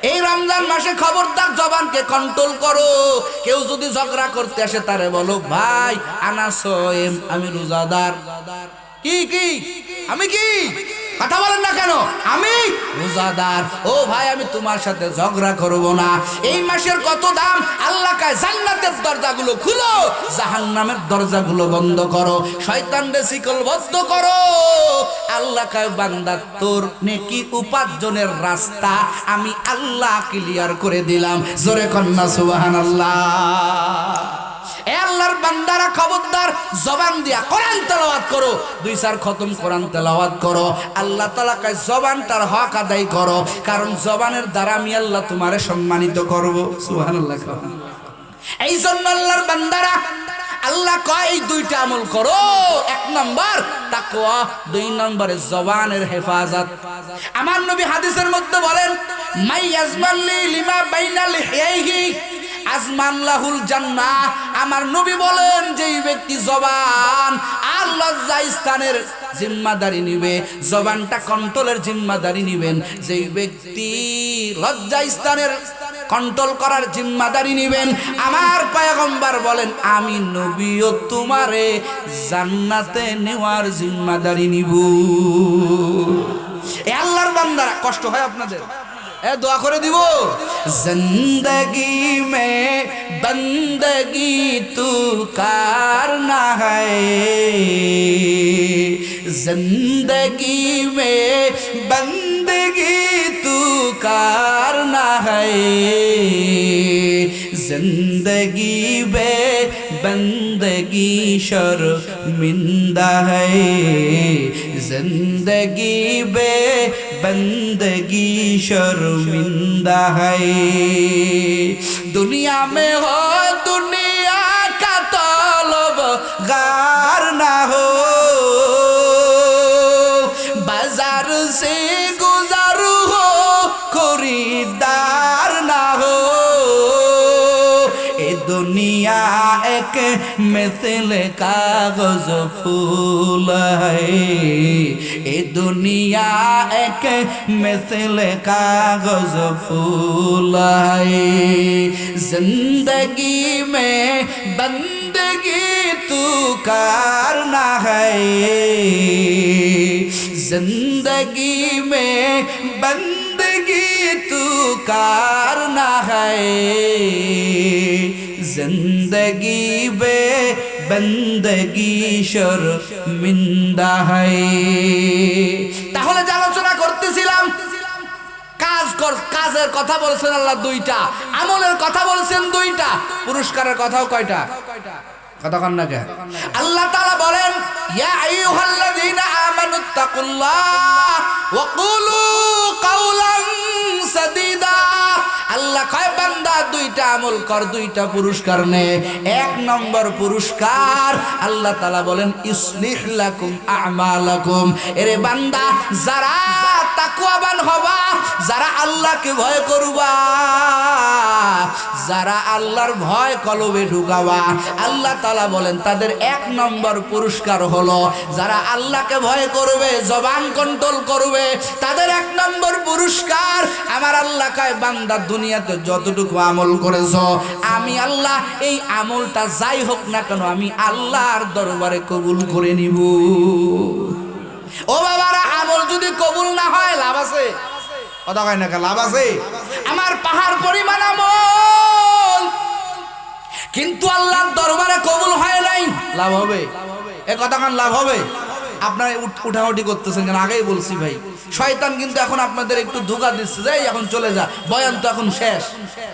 এই রমজান মাসে খবরদার জবানকে কন্ট্রোল করো। কেউ যদি ঝগড়া করতে আসে তারে বলো ভাই আনা সয়েম, আমি রোজাদার। কি কি আমি কি কথা বলেন না কেন? আমি রোজাদার। ও ভাই আমি তোমার সাথে ঝগড়া করব না। এই মাসের কত দাম। আল্লাহ কয় জান্নাতের দরজাগুলো খুলো, জাহান্নামের দরজাগুলো বন্ধ করো, শয়তানকে শিকলবদ্ধ করো। আল্লাহ কয় বান্দা তোর নেকি উপার্জনের রাস্তা আমি আল্লাহ ক্লিয়ার করে দিলাম। জোরে কন্যা সুবহানাল্লাহ। এ আল্লাহর বান্দারা খবরদার জবান দিয়া কোরআন তেলাওয়াত করো, 2-4 খতম কোরআন তেলাওয়াত করো। আল্লাহ তাআলা কয় জবানটার হক আদায় করো, কারণ জবানের দ্বারা আমি আল্লাহ তোমারে সম্মানিত করব। সুবহানাল্লাহ। এই জন্য আল্লাহর বান্দারা আল্লাহ কয় এই 2টা আমল করো। 1 নম্বর তাকওয়া, 2 নম্বরে জবানের হেফাজত। আমার নবী হাদিসের মধ্যে বলেন মাই ইয়াজমাল্লি লিমা বাইনা লিহিয়াইহি আজমান লাহুল জান্নাহ। আমার নবী বলেন যেই ব্যক্তি জবান আর লজ্জা স্থানের জিম্মাদারি নিবে, জবানটা কন্ট্রোলের জিম্মাদারি নিবেন, যেই ব্যক্তি লজ্জা স্থানের কন্ট্রোল করার জিম্মাদারি নিবেন, আমার পয়গম্বর বলেন আমি নবীও তোমারে জান্নাতে নেওয়ার জিম্মাদারি নিব। এ আল্লাহর বান্দারা কষ্ট হয় আপনাদের, এ দোয়া করে দিব। জিন্দগি মে বন্দগি তু করনা হ্যায়, জিন্দগি মে বন্দগি তু করনা হ্যায়, জিন্দগি বে বন্দগি শর্মিন্দা হ্যায়, জিন্দগি বে बंदगी शर्मिंदा है। दुनिया में हो दुनिया का तलबगार ना हो, बाजार से गुजर हो खरीदार ना हो। ए दुनिया एक मिसल कागज फूल है, ए दुनिया एक मिसल कागज फूल है। जिंदगी में बंदगी तू करना है, जिंदगी में बंदगी तू करना है, जिंदगी बे बंदगी शर्मिंदा है। তাহলে যে আলোচনা করতেছিলাম কাজের কথা বলছেন আল্লাহ 2টা, আমলের কথা বলছেন 2টা, পুরস্কারের কথাও কয়টা? কথা কন না কে? আল্লাহ তাআলা বলেন ইয়া আইয়ুহাল্লাযীনা আমানুত্তাকুল্লাহ ওয়া কুলু কাওলান সাদীদা। আল্লাহ কয় বান্দা 2টা আমল কর, 2টা পুরস্কার নে। 1 নম্বর পুরস্কার আল্লাহ তাআলা বলেন ইসলিহ লাকুম আমালাকুম। এরে বান্দা যারা তাকওয়াবান হবা, যারা আল্লাহকে ভয় করবা, যারা আল্লাহর ভয় কলবে ঢুকাবা, আল্লাহ তাআলা বলেন তাদের 1 নম্বর পুরস্কার হলো যারা আল্লাহকে ভয় করবে, জবান কন্ট্রোল করবে, তাদের 1 নম্বর পুরস্কার। আমার আল্লাহ কয় বান্দা দুনিয়াতে যতটুকু আমল করেছো আমি আল্লাহ এই আমলটা যাই হোক না কেন আমি আল্লাহর দরবারে কবুল করে নিব। ও বাবারা, আমল যদি কবুল না হয় লাভ আছে? কথা কয় না, লাভ আছে? আমার পাহাড় পরিমাণ আমল কিন্তু আল্লাহর দরবারে কবুল হয় নাই, লাভ হবে? এ কথা কান লাভ হবে? আপনারা উঠাউঠি করতেছেন কেন? আগেই বলছি ভাই, শয়তান কিন্তু এখন আপনাদের একটু ধোঁকা দিচ্ছে যে এখন চলে যা, বয়ান তো এখন শেষ।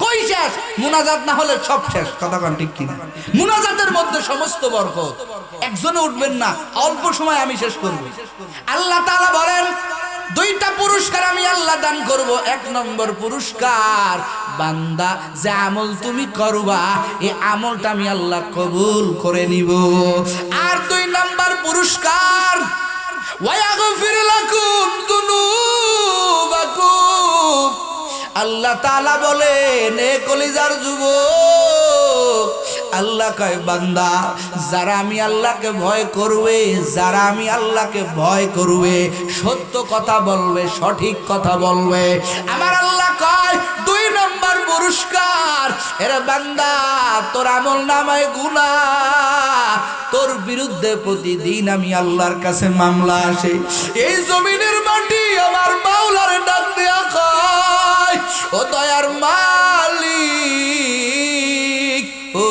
কই শেষ? মুনাজাত না হলে সব শেষ। কথা কান ঠিক কিনা? মুনাজাতের মধ্যে সমস্ত বরকত। একজনে উঠবেন না, অল্প সময় আমি শেষ করব। আল্লাহ তাআলা বলেন 2টা পুরস্কার আমি আল্লাহ দান করব। 1 নম্বর পুরস্কার বান্দা যে আমল তুমি করবা এই আমলটা আমি আল্লাহ কবুল করে নিব। আর 2 নম্বর পুরস্কার ওয়ায়াগফির লাকুম যুনুবাকুম। আল্লাহ তাআলা বলেন এ কলিজার যুবক, আল্লাহ কয় বান্দা যারা আমি আল্লাহকে ভয় করবে, যারা আমি আল্লাহকে ভয় করবে, সত্য কথা বলবে, সঠিক কথা বলবে, আমার আল্লাহ কয় এরে বান্দা তোর আমল নামায় গুনাহ, তোর বিরুদ্ধে প্রতিদিন আমি আল্লাহর কাছে মামলা আসে। এই জমিনের মাটি আমার মাওলার ডাক দেয়া কয়, ও দয়ার মালিক, ও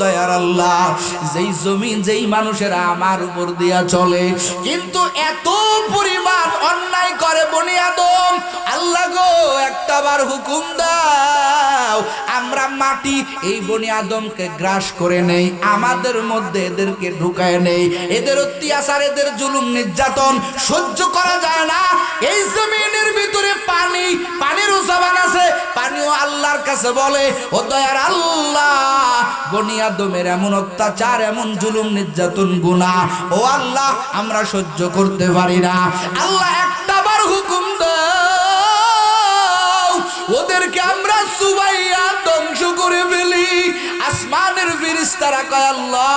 দয়ার আল্লাহ, যেই জমিন যেই মানুষেরা আমার উপর দিয়া চলে, কিন্তু এত পরিমাণ অন্যায় করে বনি আদম, আল্লাহ গো একটাবার হুকুম দাও, আমরা মাটি এই বনি আদমকে গ্রাস করে নেই, আমাদের মধ্যে এদেরকে ঢুকায় নেই, এদের অত্যাচার এদের জুলুম নির্যাতন সহ্য করা যায় না। এই জমিনের ভিতরে পানি, পানির জবান আছে, পানিও আল্লাহর কাছে বলে, ও দয়ার আল্লাহ, বনি আদমের এমন অত্যাচার, এমন জুলুম নির্যাতন গুনাহ, ও আল্লাহ আমরা সহ্য করতে পারি না। আল্লাহ একটাবার হুকুম দাও, ওদেরকে আমরা সুবাইয়া ধ্বংস করে ফেলি। আসমানের ফেরেশতারা কয়, আল্লাহ,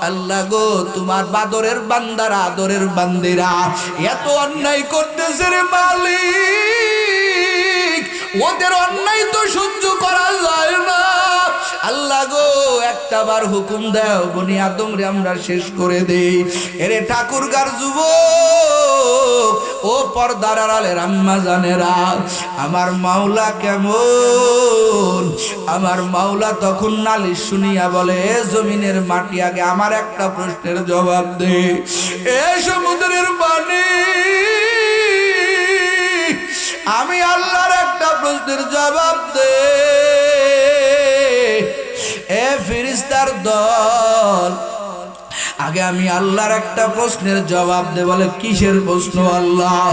আল্লাহ গো তোমার বাদরের বান্দারা, আদরের বান্দিরা এত অন্যায় করতেছে রে মালিক, ওদের অন্যায় তো সহ্য করা যায় না। আল্লাহ গো একটাবার হুকুম দাও, বনি আদম রে আমরা শেষ করে দেই। এরে ঠাকুরগার যুবক, ও পর্দার আড়ালের আম্মা জানেরা, আমার মাওলা কেমন? আমার মাওলা তখন নালিশ শুনিয়া বলে, এ জমিনের মাটি, আগে আমার একটা প্রশ্নের জবাব দে। এ সমুদ্রের পানি, আমি আল্লাহর একটা প্রশ্নের জবাব দে। এ ফেরেশতার দল, আগে আমি আল্লাহর একটা প্রশ্নের জবাব দে। বলে কিসের প্রশ্ন আল্লাহ?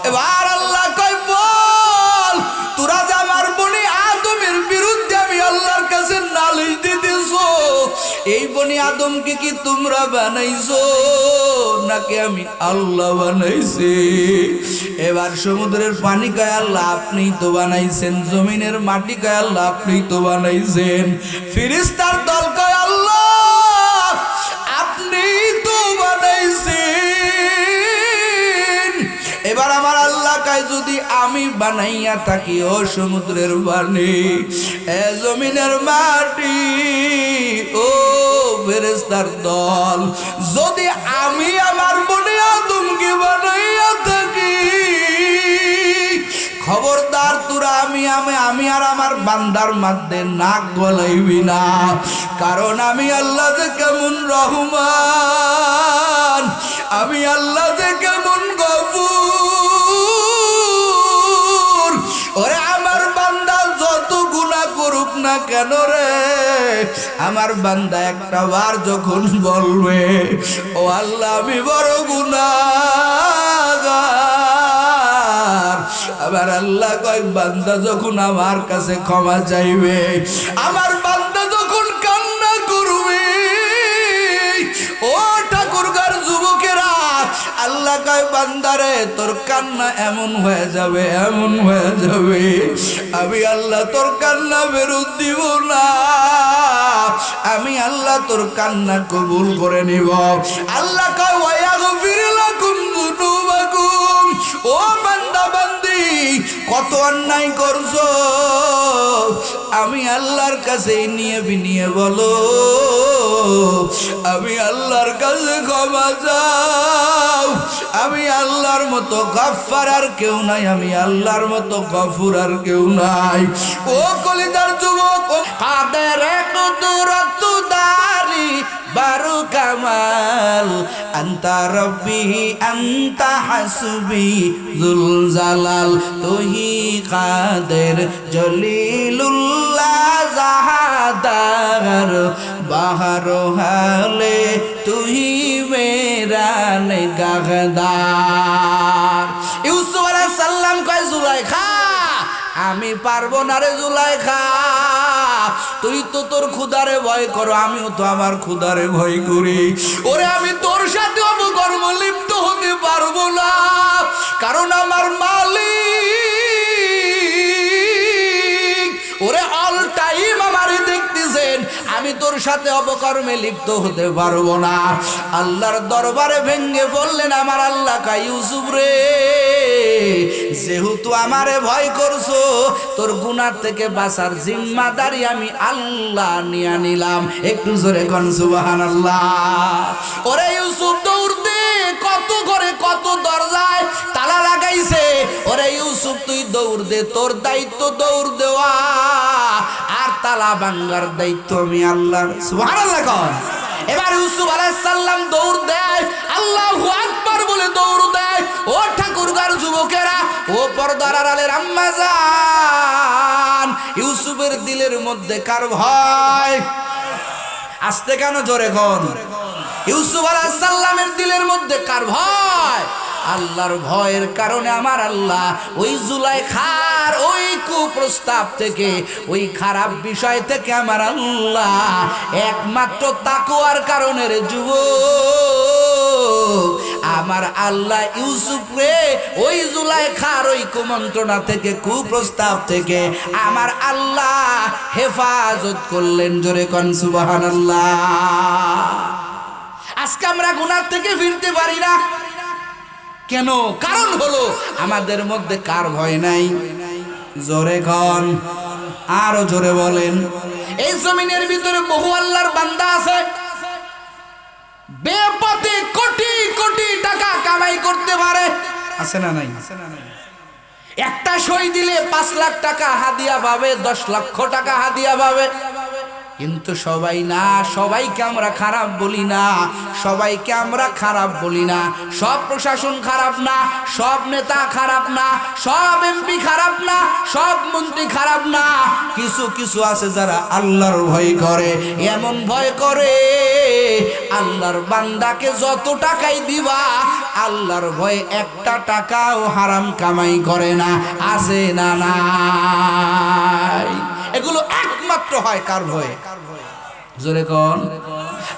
এবার আল্লাহ কয়, বল তোরা যে আমার বনি আদমের বিরুদ্ধে আমি আল্লাহর কাছে নালিশ দিতেছো, এই বনি আদমকে কি তোমরা বানাইছো নাকি আমি আল্লাহ বানাইছি? এবার সমুদ্রের পানি কয়, আল্লাহ আপনিই তো বানাইছেন। জমিনের মাটি কয়, আল্লাহ আপনিই তো বানাইছেন। ফেরেশতার দল কয়, আল্লাহ আপনিই তো বানাইছেন। এবার আমার আল্লাহ কয়, যদি আমি বানাইয়া থাকি ও সমুদ্রের পানি, এ জমিনের মাটি, ও ফেরেশতার দল, যদি আমি আমার বনি আদমকে বানাইয়া থাকি, খবরদার তোরা আমি আর আমার বান্দার মধ্যে নাক গলাইবি না, কারণ আমি আল্লাহ যে কেমন রহমান, আমি আল্লাহ যে কেমন গফুর। ওরে আমার বান্দা যত গুনাহ করুক না কেন রে, আমার বান্দা একটা বার যখন বলবে, ও আল্লাহ আমি বড় গুনাহগার, আবার আল্লাহ কয়, বান্দা যখন আমার কাছে ক্ষমা চাইবে, আমার বান্দা যখন কান্না করবে, ও ঠাকুরগার যুবকেরা, আল্লাহ কয়, বান্দারে তোর কান্না এমন হয়ে যাবে, এমন হয়ে যাবে, আমি আল্লাহ তোর কান্না ফেরত দিব না, আমি আল্লাহ তোর কান্না কবুল করে নিব। আল্লাহ কয়, ওয়ায়াগফির লাকুম যুনুবাকুম, ও বান্দা বান্দি কত অন্যায় করছো, আমি আল্লাহর কাছে নিয়ে বিনিয়ে বলো, আমি আল্লাহর কাছে ক্ষমা চাও, আমি আল্লাহর মতো গফফার আর কেউ নাই, আমি আল্লাহর মতো গফুর আর কেউ নাই। ও কলিজার যুবক, কাদের কুদরত দারি বারু কামাল, আন্তা রব্বি আন্তা হাসবি যুল জালাল, তুহি কাদের জলিলুল্লাহ জাহাদার, বাহার হালে তুহি মেরা নিগাহদার। ইউসুফ আলাইহিস সালাম কয়, জুলাইখা আমি পারবো না রে জুলাইখা, তুই তো তোর খুদারে ভয় করো, আমিও তো আমার খুদারে ভয় করি, ওরে আমি তোর সাথে অপকর্ম লিপ্ত হতে পারবো না, কারণ আমার মালিক ওরে অল টাইম আমারে দেখতেছেন, আমি তোর সাথে অপকর্মে লিপ্ত হতে পারবো না। আল্লাহর দরবারে ভেঙ্গে বললেন আমার আল্লাহ, কা ইউসুফ রে যেহেতু আমারে ভয় করছো, তোর গুনাহ থেকে বাঁচার জিম্মাদারি আমি আল্লাহ নিয়ে নিলাম। একটু জোরে কোন সুবহানাল্লাহ। ওরে ইউসুফ দৌড় দে, কত ঘরে কত দরজায় তালা লাগাইছে। ওরে ইউসুফ তুই দৌড় দে, তোর দায়িত্ব দৌড় দেওয়া, আর তালা ভাঙার দায়িত্ব আমি আল্লাহর। সুবহানাল্লাহ কোন। এবার ইউসুফ আলাইহিস সালাম দৌড় দেয়, আল্লাহু আকবার বলে দৌড় দেয়। ও ঠাকুরগার যুবকেরা, ও পর্দার আড়ালের আম্মা জান, ইউসুফের দিলের মধ্যে কার ভয়? আস্তে কেন, জোরে কোন। ইউসুফ আলাইহিস সালামের দিলের মধ্যে কার ভয়? আল্লাহর ভয়ের কারণে আমার আল্লাহ ওই জুলাইখার ওই কুপ্রস্তাব থেকে, ওই খারাপ বিষয় থেকে আমার আল্লাহ একমাত্র তাকওয়ার কারণে রে যুবক, আমার আল্লাহ ইউসুফ রে ওই জুলাইখার ওই কুমন্ত্রণা থেকে, কুপ্রস্তাব থেকে আমার আল্লাহ হেফাজত করলেন। জোরে কোন সুবহানাল্লাহ। আজকে আমরা গুনাহ থেকে ফিরতে পারি না কেন? কারণ হলো আমাদের মধ্যে কার ভয় নাই? জোরে কোন, আরো জোরে বলেন। এই জমিনের ভিতরে বহু আল্লাহর বান্দা আছে, বেপথে কোটি কোটি টাকা কামাই করতে পারে, আছে না নাই? একটা সই দিলে 5 লাখ টাকা হাদিয়া পাবে, 10 লক্ষ টাকা হাদিয়া পাবে। কিন্তু সবাই না, সবাইকে আমরা খারাপ বলি না, সবাইকে আমরা খারাপ বলি না। সব প্রশাসন খারাপ না, সব নেতা খারাপ না, সব এমপি খারাপ না, সব মন্ত্রী খারাপ না। কিছু কিছু আছে যারা আল্লাহর ভয় করে, এমন ভয় করে আল্লাহর বান্দাকে যত টাকাই দিবা, আল্লাহর ভয়ে একটা টাকাও হারাম কামাই করে না। আছে না নাই? এগুলো একমাত্র হয় কার ভয়ে? জোরে কোন।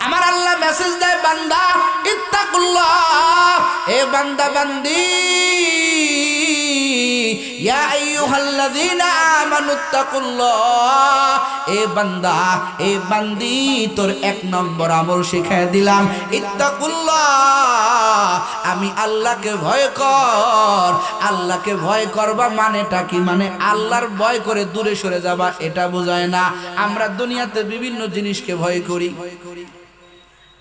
আমার আল্লাহ মেসেজ দেয়, বান্দা ইত্তাকুল্লাহ, এ বান্দা বান্দি, ইয়া আইয়ুহাল্লাযীনা আমানুত্তাকুল্লাহ, এ বান্দা এ বান্দি, তোর 1 নম্বর আমল শিখায় দিলাম, ইত্তাকুল্লাহ, আমি আল্লাহকে ভয় কর। আল্লাহকে ভয় করবা মানেটা কি? মানে আল্লাহর ভয় করে দূরে সরে যাবা, এটা বোঝায় না। আমরা দুনিয়াতে বিভিন্ন জিনিসকে ভয় করি।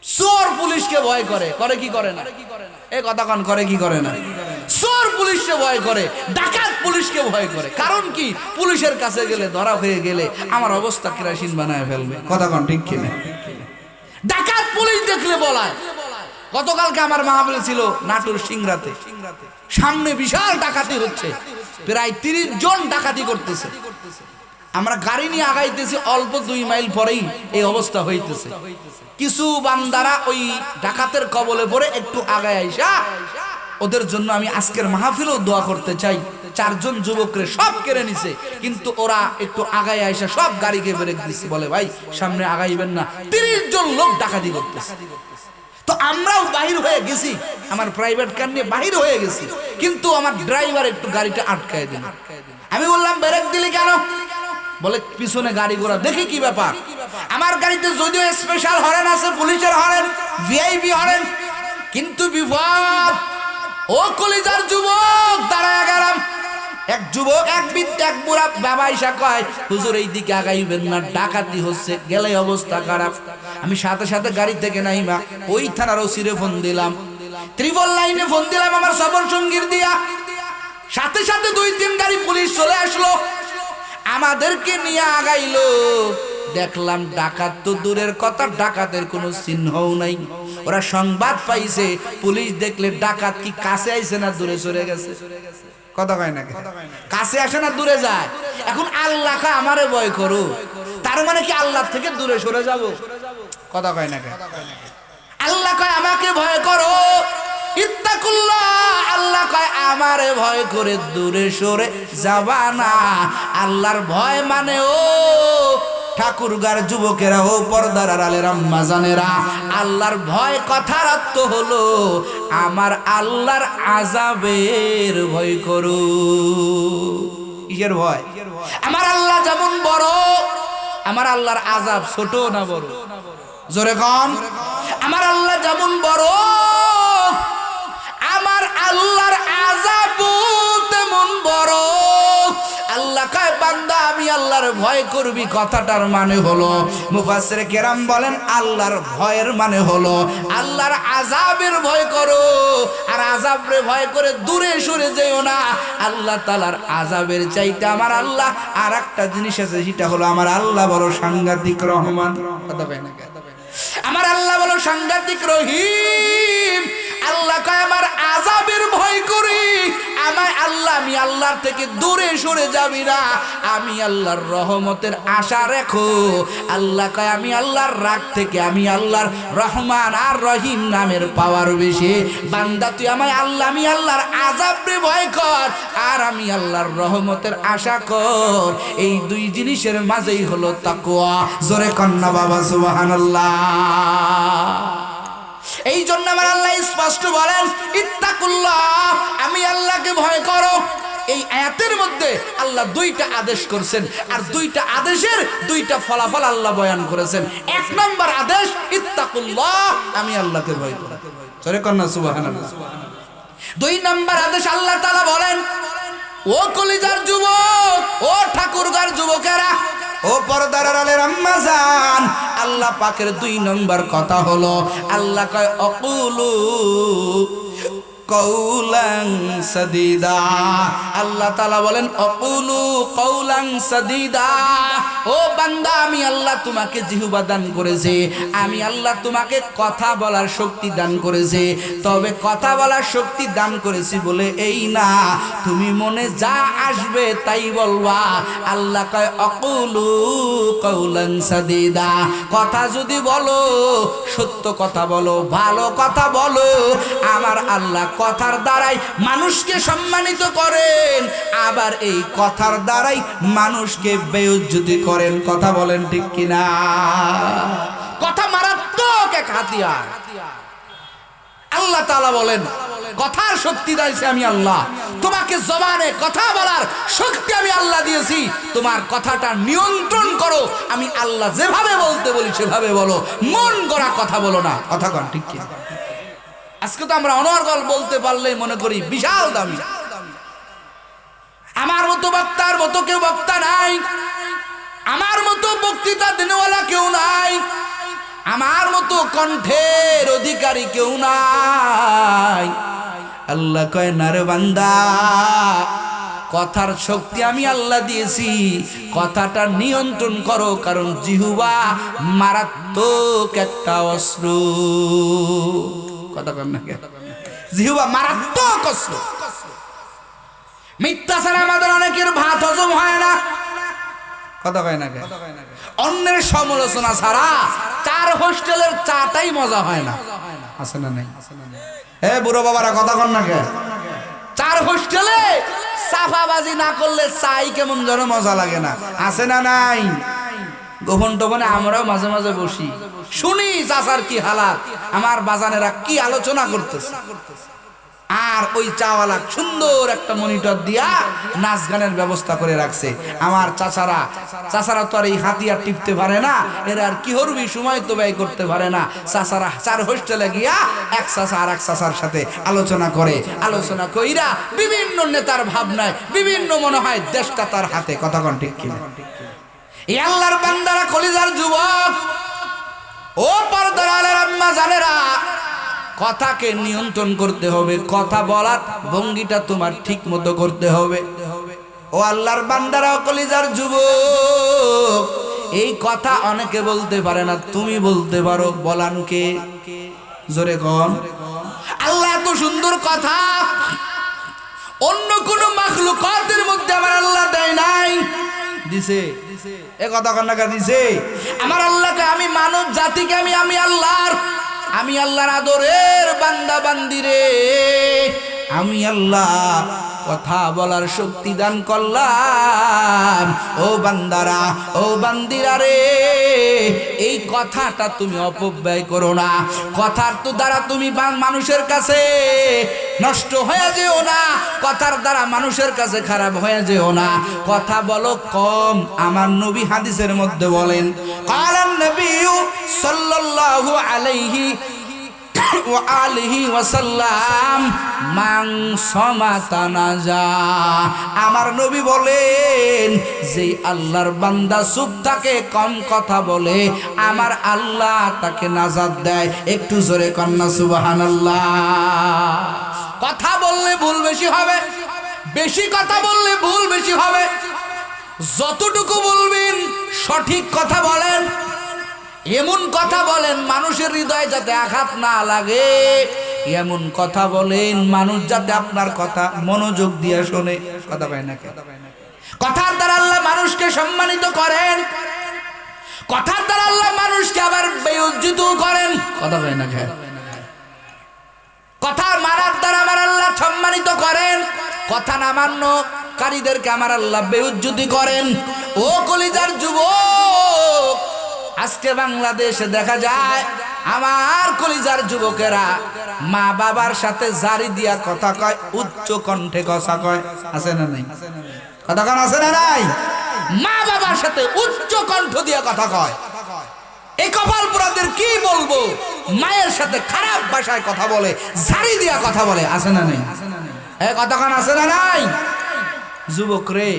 চোর পুলিশকে ভয় করে, করে কি করে না? এই কথা কোন, করে কি করে না? চোর পুলিশকে ভয় করে, ডাকাত পুলিশকে ভয় করে। কারণ কি? পুলিশের কাছে গেলে, ধরা হয়ে গেলে আমার অবস্থা কেরাসিন বানায় ফেলবে। কথা কোন ঠিক কিনা? ডাকাত পুলিশ দেখলে বলায়। গতকালকে আমার মাহফিল ছিল নাটোর সিংড়াতে, সামনে বিশাল ডাকাতি হচ্ছে, প্রায় 30 জন ডাকাতি করতেছে। আমরা গাড়ি নিয়ে আগাইতেছি, অল্প 2 মাইল পরেই এই অবস্থা হইতেছে। কিছু বান্দারা ওই ডাকাতের কবলে পড়ে একটু আগায় আইসা, ওদের জন্য আমি আজকের মাহফিলেও দোয়া করতে চাই। 4 জন যুবকরে সব কেড়ে নিছে, কিন্তু ওরা একটু আগায় আইসা সব গাড়িকে ব্রেক দিচ্ছে, বলে ভাই সামনে আগাইবেন না। 30 জন লোক ডাকাতি করতেছে। তো আমরাও বাহির হয়ে গেছি, আমার প্রাইভেট কার নিয়ে বাহির হয়ে গেছি, কিন্তু আমার ড্রাইভার একটু গাড়িটা আটকায় দিল। আমি বললাম ব্রেক দিলি কেন? বলে পিছনে গাড়ি ঘোড়া দেখি কি ব্যাপার। আমার গাড়িতে যদিও স্পেশাল হরেন আছে, পুলিশের হরেন, ভিআইপি হরেন, কিন্তু বিপদ। ও কলিজার যুবক, দাঁড়ায় গেলাম। এক যুবক, এক বৃদ্ধ, এক বুড়া বাবা ইসা কয়, হুজুর এই দিকে আগাইবেন না, ডাকাতি হচ্ছে, গেলে অবস্থা খারাপ। আমি সাথে সাথে গাড়ি থেকে নাইমা ওই থানার ওসিরে ফোন দিলাম, 3 লাইনে ফোন দিলাম আমার সফর সঙ্গীর দিয়া। সাথে সাথে 2-3 গাড়ি পুলিশ চলে আসলো, আমাদেরকে নিয়ে আগাইলো। দেখলাম ডাকাত তো দূরের কথা, ডাকাতের কোনো চিহ্নও নাই। ওরা সংবাদ পাইছে পুলিশ দেখলে ডাকাত কি কাছে আইছে না দূরে সরে গেছে। কথা কয় না, কাছে আসে না দূরে যায়। এখন আল্লাহ কয় আমারে ভয় করো, তার মানে কি আল্লাহ থেকে দূরে সরে যাব? কথা কয় না, আল্লাহ কয় আমাকে ভয় করো, ইত্তাকুল্লাহ, আল্লাহ কয় আমারে ভয় করে দূরে সরে যাবা না। আল্লাহর ভয় মানে ও ঠাকুরগার যুবকেরা, ও পর্দার আড়ালের আম্মা জানেরা, আল্লাহর ভয় কথার অর্থ হলো আমার আল্লাহর আযাবের ভয় করো। কিসের ভয়? আমার আল্লাহ যেমন বড়, আমার আল্লাহর আযাব ছোট না বড়? জোরে কোন। আমার আল্লাহ যেমন বড়, আমার আল্লাহর আযাবও আমি আল্লাহর ভয় করবি কথাটার মানে হলো মুফাসসিরে কেরাম বলেন আল্লাহর ভয়ের মানে হলো আল্লাহর আযাবের ভয় করো আর আযাবরে ভয় করে দূরে সরে যেও না আল্লাহ তাআলার আযাবের চাইতে আমার আল্লাহ আরেকটা জিনিস আছে সেটা হলো আমার আল্লাহ বড় সাংঘাতিক রহমান কথা কয় না আমার আল্লাহ বড় সাংঘাতিক রহিম আল্লাহ কয় আমার আযাবের ভয় করি আমি আল্লাহর থেকে দূরে সরে যাবি না আমি আল্লাহর রহমতের আশা রাখো আল্লাহ কয় আমি আল্লাহর রাগ থেকে আমি আল্লাহর রহমান আর রহিম নামের পাওয়ার বেশি বান্দা তুই আমি আল্লাহর আযাবরে ভয় কর আর আমি আল্লাহর রহমতের আশা কর এই দুই জিনিসের মাঝেই হলো তাকওয়া জোরে কন্না বাবা সুবহানাল্লাহ এই জন্য আমার আল্লাহ স্পষ্ট বলেন ইত্তাকুল্লাহ আমি আল্লাহকে ভয় করো এই আয়াতের মধ্যে আল্লাহ দুইটা আদেশ করেছেন আর দুইটা আদেশের দুইটা ফলাফল আল্লাহ বয়ান করেছেন এক নম্বর আদেশ ইত্তাকুল্লাহ আমি আল্লাহকে ভয় করো জোরে কন্না সুবহানাল্লাহ দুই নম্বর আদেশ আল্লাহ তাআলা বলেন ও কলিজার যুবক ও ঠাকুরগার যুবকেরা ও পর্দার আড়ালের আম্মা জান আল্লাহ পাকের দুই নম্বর কথা হলো আল্লাহ কয় অকুলু কৌলাং সাদিদা আল্লাহ তাআলা বলেন অকুলু কৌলাং সাদিদা ও বান্দা আমি আল্লাহ তোমাকে জিহ্বা দান করেছি আমি আল্লাহ তোমাকে কথা বলার শক্তি দান করেছি তবে কথা বলার শক্তি দান করেছি বলে এই না তুমি মনে যা আসবে তাই বলবা আল্লাহ কয় অকুলু কৌলাং সাদিদা কথা যদি বলো সত্য কথা বলো ভালো কথা বলো আমার আল্লাহ কথার দ্বারাই মানুষকে সম্মানিত করেন আবার এই কথার দ্বারাই মানুষকে বেইজ্জতি করেন কথা বলেন ঠিক কিনা কথা মারাত্মক এক হাতিয়ার আল্লাহ তাআলা বলেন কথার শক্তি দিয়েছি আমি আল্লাহ তোমাকে জবানে কথা বলার শক্তি আমি আল্লাহ দিয়েছি তোমার কথাটা নিয়ন্ত্রণ করো আমি আল্লাহ যেভাবে বলতে বলি সেভাবে বলো মন গড়া কথা বলো না কথা কন ঠিক কিনা আজকে তো আমরা অনর্গল বলতে পারলেই মনে করি বিশাল দামি আমার মতো বক্তার মতো কেউ বক্তা নাই আমার মতো বক্তৃতা দিনওয়ালা কেউ নাই আমার মতো কণ্ঠের অধিকারী কেউ নাই আল্লাহ কয় না রে বান্দা কথার শক্তি আমি আল্লাহ দিয়েছি কথাটা নিয়ন্ত্রণ করো কারণ জিহ্বা মারাত্মক একটা অস্ত্র কথা কন না জিহ্বা মারাত্মক অস্ত্র মিথ্যা ছাড়া আমাদের অনেকের ভাত হজম হয় না কথা কয় না অন্যের সমালোচনা ছাড়া চার হোস্টেলের চাটাই মজা হয় না আছে না নাই এ বুড়ো বাবারা কথা কন না কে চার হোস্টেলে সাফাবাজি না করলে চাই কেমন যেন মজা লাগে না আছে না নাই গোপন টোপনে আমরাও মাঝে মাঝে বসি শুনি চাচার কি হালাত আমার বাজানেরা কি আলোচনা করতেছে আর ওই চাওয়ালা সুন্দর একটা মনিটর দিয়া নাচ গানের ব্যবস্থা করে রাখছে আমার চাচারা তো আর এই হাতিয়ার টিপতে পারে না এরা আর কি হরবি সময় তো ব্যয় করতে পারে না চাচারা চার হোস্টেলে গিয়া এক চাচা আর এক চাচার সাথে আলোচনা কইরা বিভিন্ন নেতার ভাবনায় বিভিন্ন মনে হয় দেশটা তার হাতে কথা কন ঠিক কিনা এই আল্লাহর বান্দারা কলিজার যুবক ও পর্দার আড়ালের আম্মা জানেরা কথাকে নিয়ন্ত্রণ করতে হবে কথা বলার ভঙ্গিটা তোমার ঠিক মতো করতে হবে ও আল্লাহর বান্দারা কলিজার যুবক এই কথা অনেকে বলতে পারে না তুমি বলতে পারো বলান কে জোরে কোন আল্লাহ এত সুন্দর কথা অন্য কোন মাখলুকাতের মধ্যে আমার আল্লাহ দেয় নাই দিছে এ কথা কন্যা দিছে আমার আল্লাহকে আমি মানব জাতিকে আমি আল্লাহর আদরের বান্দা বান্দিরে আমি আল্লাহ কথা বলার শক্তি দান করলাম ও বান্দারা ও বান্দিরা রে এই কথাটা তুমি অপব্যয় করো না কথার তো দ্বারা তুমি মানুষের কাছে নষ্ট হয়ে যেও না কথার দ্বারা মানুষের কাছে খারাপ হয়ে যেও না কথা বলো কম আমার নবী হাদিসের মধ্যে বলেন কালান নবী সাল্লাল্লাহু আলাইহি ওয়া আলিহি ওয়াসাল্লাম মান সমাতানাজা। আমার নবী বলেন যে আল্লাহর বান্দা চুপ থাকে, কম কথা বলে, আমার আল্লাহ তাকে নাজাত দেয়। একটু জোরে কন্না সুবহানাল্লাহ। কথা বললে ভুল বেশি হবে, বেশি কথা বললে ভুল বেশি হবে। যতটুকু বলবেন সঠিক কথা বলেন, এমন কথা বলেন মানুষের হৃদয়ে যাতে আঘাত না লাগে, এমন কথা বলেন মানুষ যাতে আপনার কথা মনোযোগ দিয়ে শোনে। কথা পায় না, কথার দ্বারা আল্লাহ মানুষকে সম্মানিত করেন, কথার দ্বারা আল্লাহ মানুষকে আবার বেইজ্জত করেন। কথা পায় না, কথা মারার দ্বারা আমার আল্লাহ সম্মানিত করেন, কথা না মান্যকারীদেরকে আমার আল্লাহ বেইজ্জতি করেন। ও কলিজার যুবক, আজকে বাংলাদেশে দেখা যায় আমার কলিজার যুবকেরা মা বাবার সাথে জারি দিয়া কথা কয়, উচ্চ কণ্ঠে কথা কয়। আছে না নাই? কথা কন আছে না নাই? মা বাবার সাথে উচ্চ কণ্ঠ দিয়া কথা কয়। এই কপাল পোড়াদের কি বলবো, মায়ের সাথে খারাপ ভাষায় কথা বলে, জারি দিয়া কথা বলে। আছে না নাই? কথা কন আছে না নাই? যুবক রে,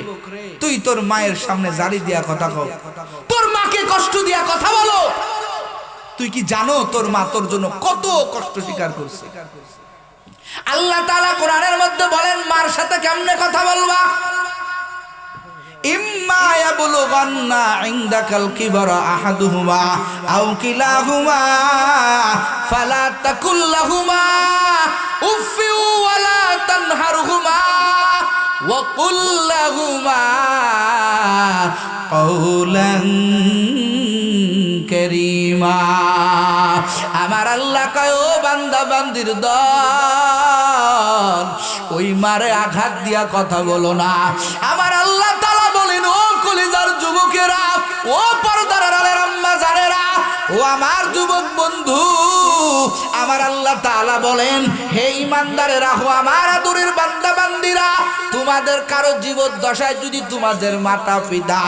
তুই তোর মায়ের সামনে জারি দিয়া কথা কও, তোর মাকে কষ্ট দিয়া কথা বলো। তুই কি জানো তোর মা তোর জন্য কত কষ্ট স্বীকার করছে? আল্লাহ তাআলা কোরআনের মধ্যে বলেন মার সাথে কেমনে কথা বলবা। ইম্মা ইয়াবলুগান্না ইনদাকাল কিবারা আহাদুহুমা আও কিলাহুমা ফালা তাকুল লাহুমা উফফি ওয়ালা তানহারহুমা ওয়া কুল লাহুমা কাওলান কারীমা। আমার আল্লাহ কয় ও বান্দা বান্দির দল, ওই মারে আঘাত দিয়া কথা বলো না। আমার আল্লাহ তাআলা বলেন ও কলিজার যুবকেরা, ও পর্দার আড়ালের আম্মা জানেরা, ও আমার যুবক বন্ধু, আমার আল্লাহ তাআলা বলেন হে ঈমানদারেরা, ও আমার আদরের বান্দা বান্দিরা, তোমাদের কারো জীবদ্দশায় যদি তোমাদের মাতা পিতা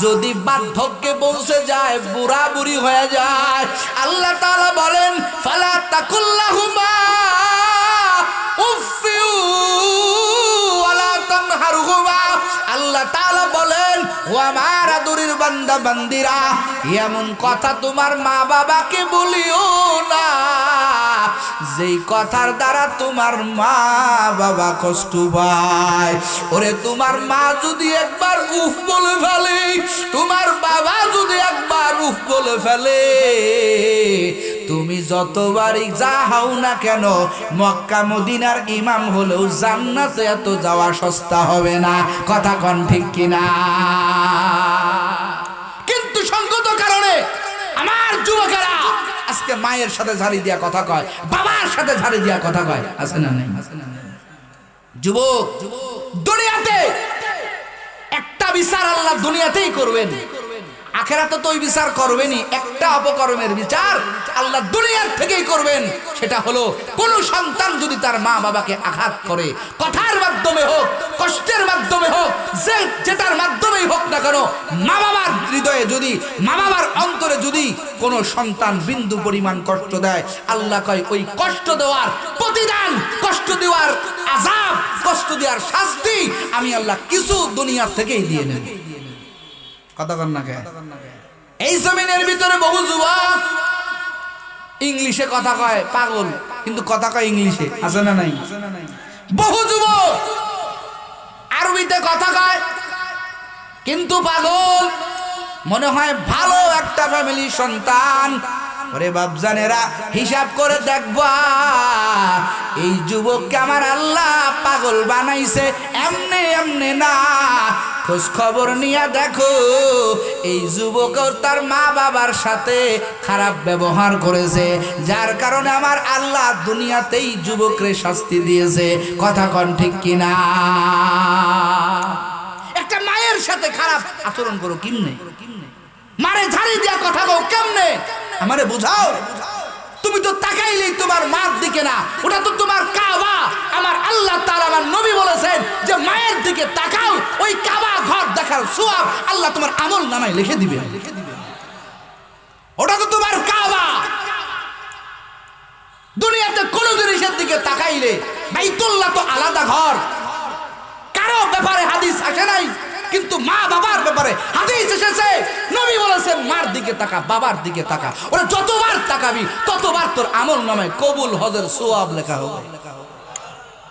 যদি বার্ধক্যে পৌঁছে যায়, বুড়া বুড়ি হয়ে যায়, আল্লাহ তাআলা বলেন ফালা তাকুল লাহুমা উফফি ওয়ালা তানহারহুমা। আল্লাহ তাআলা বলেন ও আমার আদরের বান্দা বান্দিরা, এমন কথা তোমার মা বাবাকে বলিও না যেই কথার দ্বারা তোমার মা বাবা কষ্ট পায়। ওরে তোমার মা যদি একবার উফ বলে ফেলে, তোমার বাবা যদি একবার উফ বলে ফেলে, তুমি যতবারই যা হও না কেন, মক্কা মদিনার ইমাম হলেও জান্নাতে এত যাওয়া সস্তা হবে না। কথা কন ঠিক কিনা? কিন্তু সঙ্গত কারণে আমার যুবকেরা আজকে মায়ের সাথে ঝাড়ি দিয়া কথা কয়, বাবার সাথে ঝাড়ি দিয়া কথা কয়। আছে না নাই? যুবক, দুনিয়াতে একটা বিচার আল্লাহ দুনিয়াতেই করবেন, আখিরাতে তো ওই বিচার করবেনই। একটা অপকর্মের বিচার আল্লাহ দুনিয়ার থেকেই করবেন। সেটা হলো কোন সন্তান যদি তার মা বাবাকে আঘাত করে, কথার মাধ্যমে হোক, কষ্টের মাধ্যমে হোক, যেটার মাধ্যমেই হোক না কেন, মা বাবার হৃদয়ে যদি, মা বাবার অন্তরে যদি কোনো সন্তান বিন্দু পরিমাণ কষ্ট দেয়, আল্লাহ কয় ওই কষ্ট দেওয়ার প্রতিদান, কষ্ট দেওয়ার আযাব, কষ্ট দেওয়ার শাস্তি আমি আল্লাহ কিছু দুনিয়া থেকেই দিয়ে নেব। কথা কন না কে? এই জমিনের ভিতরে বহু যুবক ইংলিশে কথা কয়, পাগল, কিন্তু কথা কয় ইংলিশে। আছে না নাই? বহু যুবক আরবিতে কথা কয় কিন্তু পাগল, মনে হয় ভালো একটা ফ্যামিলির সন্তান। ওরে বাপজানেরা, হিসাব করে দেখবা এই যুবককে আমার আল্লাহ পাগল বানাইছে এমনি এমনি না। খোঁজ খবর নিয়ে দেখো এই যুবক তার মা বাবার সাথে খারাপ ব্যবহার করেছে, যার কারণে আমার আল্লাহ দুনিয়াতেই যুবকরে শাস্তি দিয়েছে। কথা কন ঠিক কিনা? একটা মায়ের সাথে খারাপ আচরণ করো কেমনে? মারে ঝাড়ি দিয়া কথা কও কেমনে? আমারে বুঝাও। তুমি তো তাকাইলেই তোমার মার দিকে না, ওটা তো তোমার কাবা। আমার আল্লাহ তাআলা, আমার নবী বলেছেন যে মায়ের দিকে তাকাও, ওই কাবা ঘর দেখার সওয়াব আল্লাহ তোমার আমল নামায় লিখে দিবে। ওটা তো তোমার কাবা। দুনিয়াতে কোন জিনিসের দিকে তাকাইলে বাইতুল্লাহ তো আলাদা ঘর, কারো ব্যাপারে হাদিস আসে নাই, কিন্তু মা বাবার ব্যাপারে হাদিস এসেছে। নবী বলেছেন মার দিকে তাকা, বাবার দিকে তাকা, ওরা যতবার তাকাবি ততবার তোর আমল নামায় কবুল হজের সওয়াব লেখা হবে।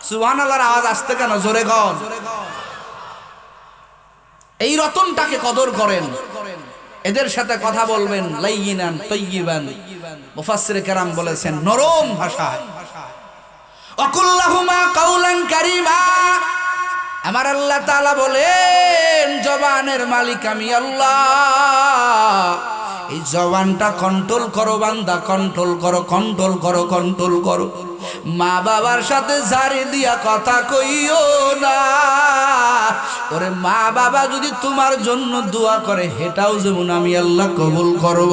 সুবহানাল্লাহর আওয়াজ আসতে কেন, জোরে কর। এই রতনটাকে কদর করেন, এদের সাথে কথা বলবেন লাইয়িনান তাইয়িবান। মুফাসসিরে কেরাম বলেছেন নরম ভাষায়। অকুল্লাহুমা কাউলান কারীমা। আমার আল্লাহ তাআলা বলেন জবানের মালিক আমি আল্লাহ। এই জবানটা কন্ট্রোল করো বান্দা, কন্ট্রোল করো, কন্ট্রোল করো, কন্ট্রোল করো। মা বাবার সাথে জারি দিয়া কথা কইও না। ওরে মা বাবা যদি তোমার জন্য দোয়া করে হেটাও যেমন আমি আল্লাহ কবুল করব।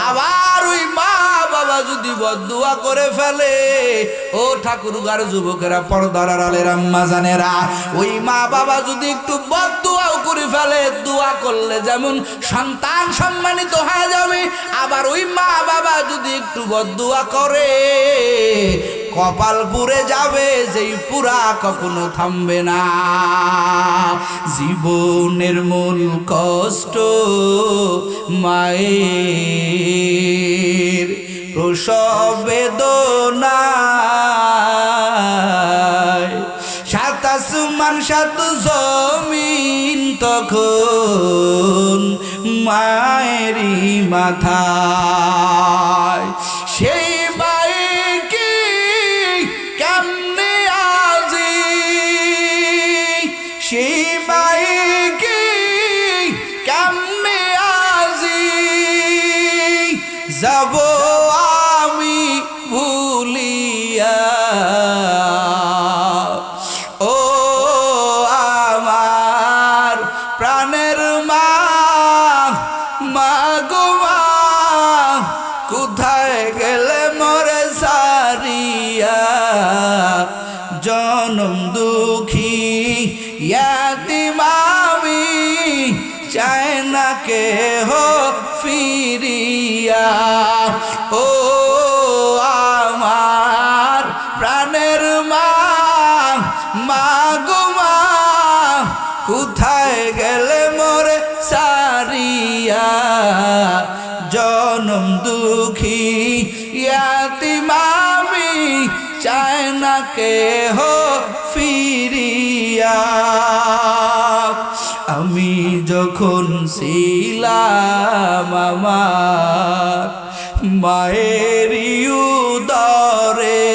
আবার ওই মা বাবা যদি বদদুয়া করে ফেলে, ও ঠাকুরগার যুবকেরা, পর্দার আড়ালের আম্মা জানেরা, ওই মা বাবা যদি একটু বদদুয়াও করে ফেলে, দোয়া করলে যেমন সন্তান সম্মানিত হয়ে যাবে, আবার ওই মা বাবা যদি একটু বদদুয়া করে কপাল পুড়ে যাবে, যেই পুরা কখনো থামবে না। জীবনের মূল কষ্ট মায়ের প্রসব বেদনায়, সাত আসমান সাত জমিন তখন মায়েরই মাথায়। সেই মায়েকে কেমনে আজি, সেই মায়েকে কেমনে আজি যাব আমি ভুলিয়া। ও আমার প্রাণের মা, মা গো মা, কোথায় গেলে মোরে সারিয়া। জনম দুঃখী ইয়াতিম আমি, চাই না কেহ ফিরিয়া। ও আমার প্রাণের মা, মা গো মা, কোথায় গেলে মোরে সারিয়া। জনম দুঃখী ইয়াতিম আমি, চাই না কেহ ফিরিয়া। আমি যখন ছিলাম আমার মায়ের উদরে,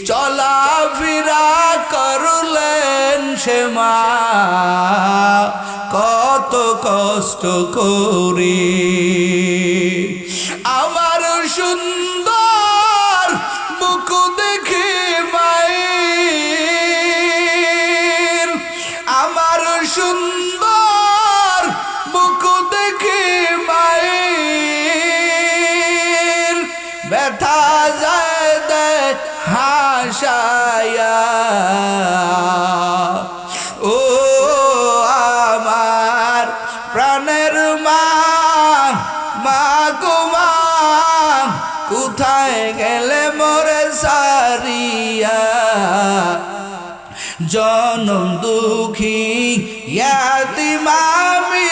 চলাফেরা করলেন সে মা কত কষ্ট করে। আমার সুন্দর মুখ দেখে মায়ের, আমার সুন্দর মুখ দেখে মায়ের ব্যথা যায় দেয় হাসায়া। ও আমার প্রাণের মা, মা গো মা, কোথায় গেলে মোরে সারিয়া। জনম দুঃখী ইয়াতিম আমি,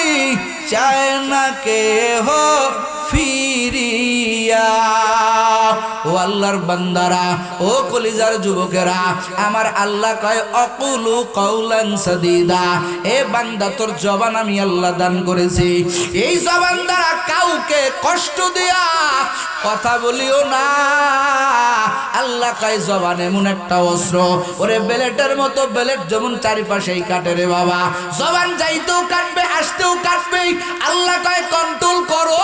চাই না কেহ ফিরিয়া। ও আল্লাহর বান্দারা, ও কলিজার যুবকেরা, আমার আল্লাহ কয় অকুলু কওলান সাদীদা। এ বান্দা তোর জবান আমি আল্লাহ দান করেছি, এই জবান দ্বারা কাউকে কষ্ট দিয়া কথা বলিও না। আল্লাহ কয় জবান এমন একটা অস্ত্র, ওরে বেলেটের মতো, বেলেট যেমন চারিপাশেই কাটে রে বাবা, জবান যাইতেও কাটবে আসতেও কাটবে। আল্লাহ কয় কন্ট্রোল করো।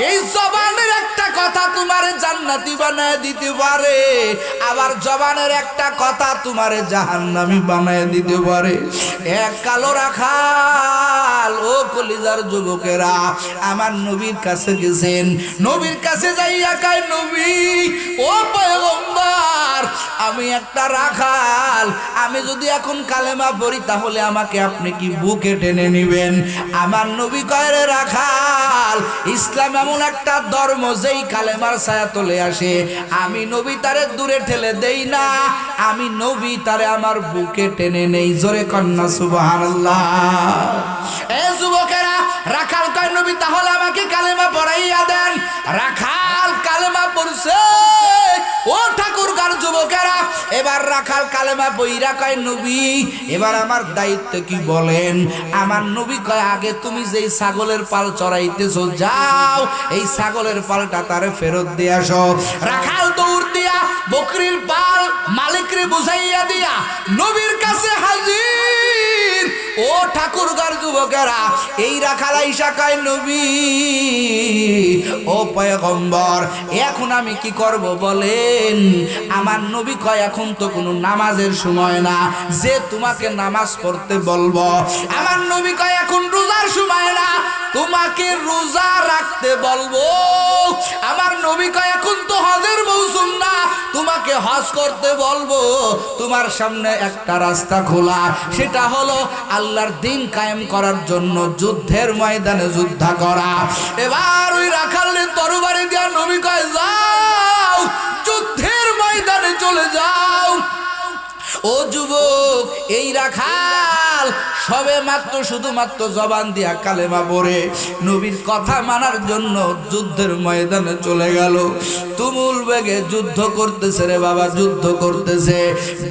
এই জবানের একটা কথা তোমারে জান্নাতি বানায় দিতে পারে, আবার জবানের একটা কথা তোমারে জাহান্নামী বানায় দিতে পারে। এক কালো রাখাল, ও কলিজার যুবকেরা, আমার নবীর কাছে গেছেন, নবীর কাছে যাইয়া কয় নবী, ও পয়গম্বর, আমি একটা রাখাল, রাখাল, আমি যদি এখন কালেমা পড়ি তাহলে আমাকে আপনি কি বুকে টেনে নিবেন? আমার নবী কয়, রে রাখাল, ইসলাম এমন একটা ধর্ম যেই কালেমার ছায়া তলে আসে, আমি নবী তারে দূরে ঠেলে দেই না, আমি নবী তারে আমার বুকে টেনে নেই। জোরে কন্যা সুবহানাল্লাহ। এ যুবকেরা, রাখাল কয়, নবী তাহলে আমাকে কালেমা পড়াইয়া দেন। রাখাল কালেমা পড়ছে। ও ঠাকুরগার যুবকেরা, এবার রাখাল কালেমা পইরা কয়, নবী এবার আমার দায়িত্ব কি বলেন? আমার নবী কয়, আগে তুমি যেই ছাগলের পাল চড়াইতেছো, যাও এই ছাগলের পালটা তারে ফেরত দিয়ে আসো। রাখাল দৌড় দিয়া বকরির পাল মালিকরে বুঝাইয়া দিয়া নবীর কাছে হাজির। ও ঠাকুরগার যুবকেরা, এই রাখাল আইসা কয়, নবী ও পয়গম্বর, এখন আমি কি করব বলেন? আমার নবী কয়, এখন তো কোনো নামাজের সময় না যে তোমাকে নামাজ পড়তে বলবো। আমার নবী কয়, এখন রোজার সময় না তোমাকে রোজা রাখতে বলবো। আমার নবী কয়, এখন তো হজের মৌসুম না তোমাকে হজ করতে বলবো। তোমার সামনে একটা রাস্তা খোলা, সেটা হলো আল্লাহর দ্বীন কায়েম করার জন্য যুদ্ধের ময়দানে যুদ্ধ করা। এবার ওই রাখালের তরবারি দিয়া নবী কয়, যাও যুদ্ধের ময়দানে চলে যাও। ও যুবক, এই রাখাল সবে মাত্র শুধুমাত্র জবান দিয়া কালেমা পড়ে নবীর কথা মানার জন্য যুদ্ধের ময়দানে চলে গেল। তুমুল বেগে যুদ্ধ করতেছে রে বাবা, যুদ্ধ করতেছে,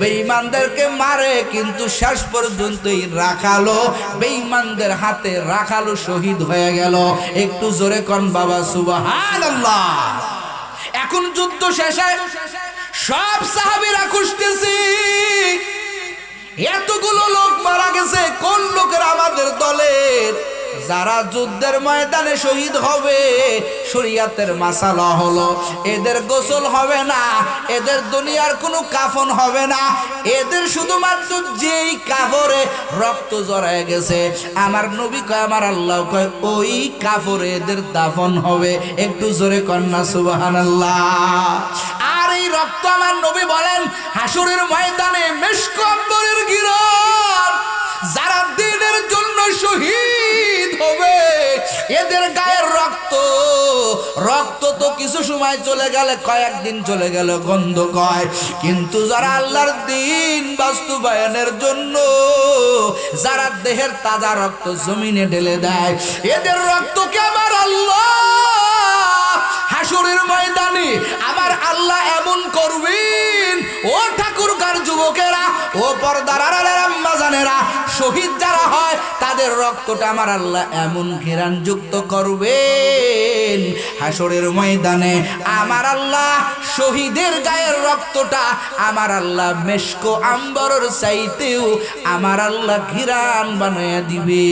বেঈমানদেরকে মারে, কিন্তু শেষ পর্যন্ত এই রাখালো বেঈমানদের হাতে রাখালো শহীদ হয়ে গেল। একটু জোরে কোন বাবা সুবহানাল্লাহ। এখন যুদ্ধ শেষে সব সাহাবীরা খুঁজতেছি এতগুলো লোক মারা গেছে, কোন লোকের আমাদের দলের যারা যুদ্ধের ময়দানে শহীদ হবে। শরীয়তের মাসালা হলো এদের গোসল হবে না, এদের দুনিয়ার কোনো কাফন হবে না, এদের শুধুমাত্র যেই কাপড়ে রক্ত জড়ায় গেছে, আমার নবী কয়, আমার আল্লাহ কয়, ওই কাপড়ে এদের দাফন হবে। একটু জোরে কন্যা সুবহানাল্লাহ। আর এই রক্ত আমার নবী বলেন হাসরের ময়দানে মেশক আম্বরের গিরণ যারা দ্বীনের জন্য শহীদ হবে, এদের গায়ের রক্ত তো কিছু সময় চলে গেলে, কয়েকদিন চলে গেলে গন্ধ কয়, কিন্তু যারা আল্লাহর দ্বীন বাস্তবায়নের জন্য যারা দেহের তাজা রক্ত জমিনে ঢেলে দেয়, এদের রক্তকে আমার আল্লাহ হাসরের ময়দানে আমার আল্লাহ এমন করবেন। ও ঠাকুরগার যুবকেরা, ও পর্দার আড়ালের আম্মা জানেরা, শহীদ যারা হয় তাদের রক্তটা আমার আল্লাহ এমন ঘেরান যুক্ত করবেন, হাসরের ময়দানে আমার আল্লাহ শহীদের গায়ের রক্তটা আমার আল্লাহ মেশক আম্বরের চাইতেও আমার আল্লাহ ঘিরান বানায়া দিবে।